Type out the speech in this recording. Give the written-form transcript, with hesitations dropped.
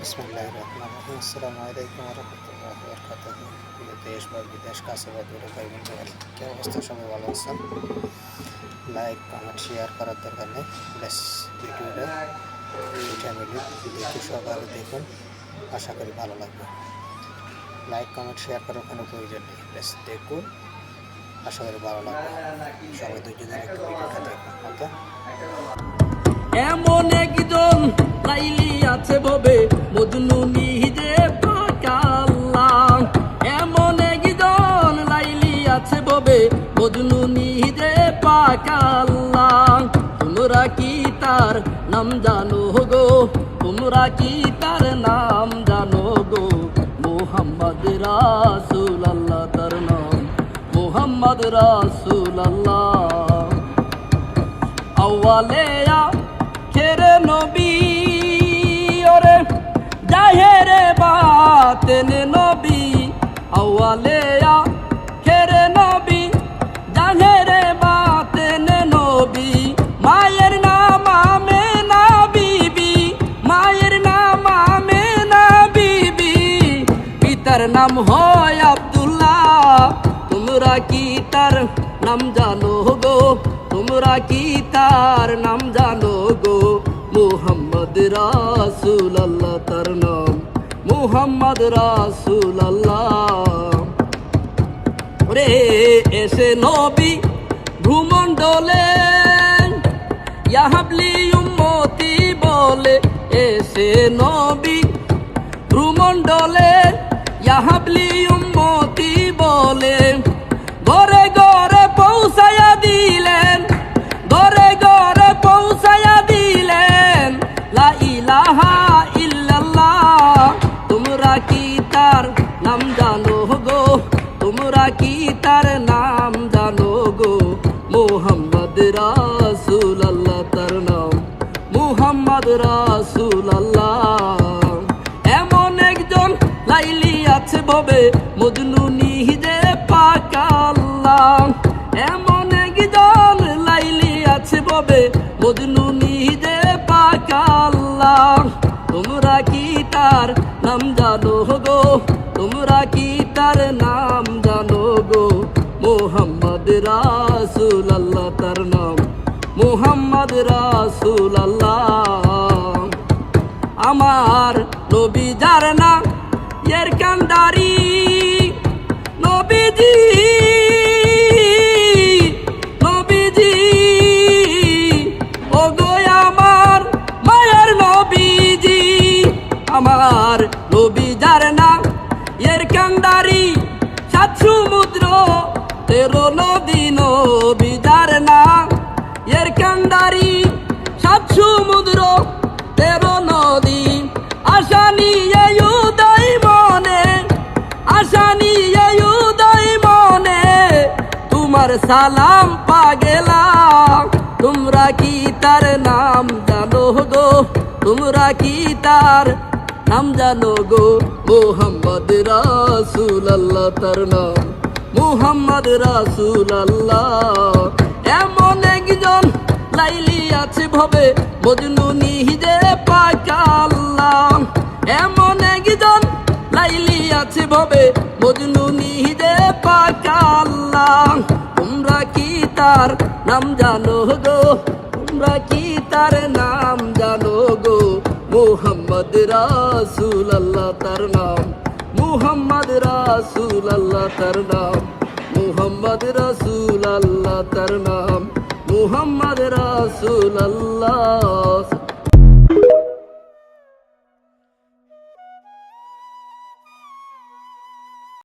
বিসমিল্লাহির রহমানির রহিম। আসসালামু আলাইকুম ওয়া রাহমাতুল্লাহি ওয়া বারাকাতুহু। প্রিয় দেশ বা বিদেশ কাছে বা দূরে ভাই বন্ধুরা, কি অবস্থা? সবাই ভালো আছেন? লাইক কমেন্ট শেয়ার করার দরকার নেই। ব্যাস ভিডিওটা ফ্যামিলি দেখে সকালে দেখুন, আশা করি ভালো লাগবে। লাইক কমেন্ট শেয়ার করার কোনো প্রয়োজন নেই, ব্যাস দেখুন, আশা করি ভালো লাগবে। সবাই ধৈর্য ধরে একটু ভিডিওটা দেখুন। ওকে, এমন একজন লাইলি আছে ভবে মজনু নিজে পাকাল্লাহ। এমন একজন লাইলি আছে ভবে মজনু নিজে পাকাল্লাহ। তোমরা কি তার নাম জানো গো? তোমরা কি তার নাম জানো গো? মুহাম্মদ রাসূলুল্লাহ তার নাম, মুহাম্মদ রাসূলুল্লাহ। আওয়ালেয়া খেরে নবী ওরে জাহেরে বাতেনে নবী। আওয়ালেয়া খেরে নবী জাহেরে বাতেনে নবী। মায়ের নাম আমেনা বিবি, মায়ের নাম আমেনা বিবি। পিতার নাম হয় আব্দুল্লাহ। তোমরা কি তার নাম জানো গো? তোমরা কি তার নাম জানো গো? মুহাম্মদ রাসূলুল্লাহ তার নাম, মুহাম্মদ রাসূলুল্লাহ। ওরে এসে নবী ভূমণ্ডলে ইয়া হাবলি উম্মতি বলে। এসে নবী ভূমণ্ডলে ইয়া হাবলি উম্মতি বলে। ঘরে ঘরে পৌঁছায়া দিলেন, ঘরে ঘরে পৌঁছায়া দিলেন লা ইলাহা ইল্লাল্লাহ। তোমরা কি তার নাম জানো গো? তোমরা কি তার নাম জানো গো? মুহাম্মদ রাসূলুল্লাহ তার নাম, মুহাম্মদ রাসূলুল্লাহ। এমন একজন লাইলি আছে ভবে মজনু নিজে পাকাল্লাহ। এমন একজন লাইলি আছে ভবে মজনু নিজে পাকাল্লাহ। তোমরা কি তার নাম জানো গো? তোমরা কি তার নাম জানো গো? মুহাম্মদ রাসূলুল্লাহ তার নাম, মুহাম্মদ রাসূলুল্লাহ। আমার নবী যার নাম এর কান্দারি নবীজি, নবীজি ও গো আমার মায়ের নবীজি। আমার নবী যার নাম এর কান্দারি, সাত সমুদ্র 13 নদী। নবী যার নাম এর কান্দারি, সাত সমুদ্র 13 নদী। আশা নিয়ে উদয় মনে, আশা নিয়ে উদয় মনে তোমার সালাম পা গেলাম। তোমরা কি তার নাম জানো গো? তোমরা কি তার নাম জানো গো? মুহাম্মদ রাসূলুল্লাহ তার নাম, মুহাম্মদ রাসূলুল্লাহ। এমন একজন লাইলি আছে ভবে মজনু নিজে পাকাল্লাহ। এমন একজন লাইলি আছে ভবে মজনু নিজে পাকাল্লাহ। তোমরা কি তার নাম জানো গো? তোমরা কি তার নাম জানো গো? মুহাম্মদ রাসূলুল্লাহ তার নাম, মুহাম্মদ রাসূলুল্লাহ তার নাম, মুহাম্মদ রাসূলুল্লাহ তার নাম, মুহাম্মদ রাসূলুল্লাহ।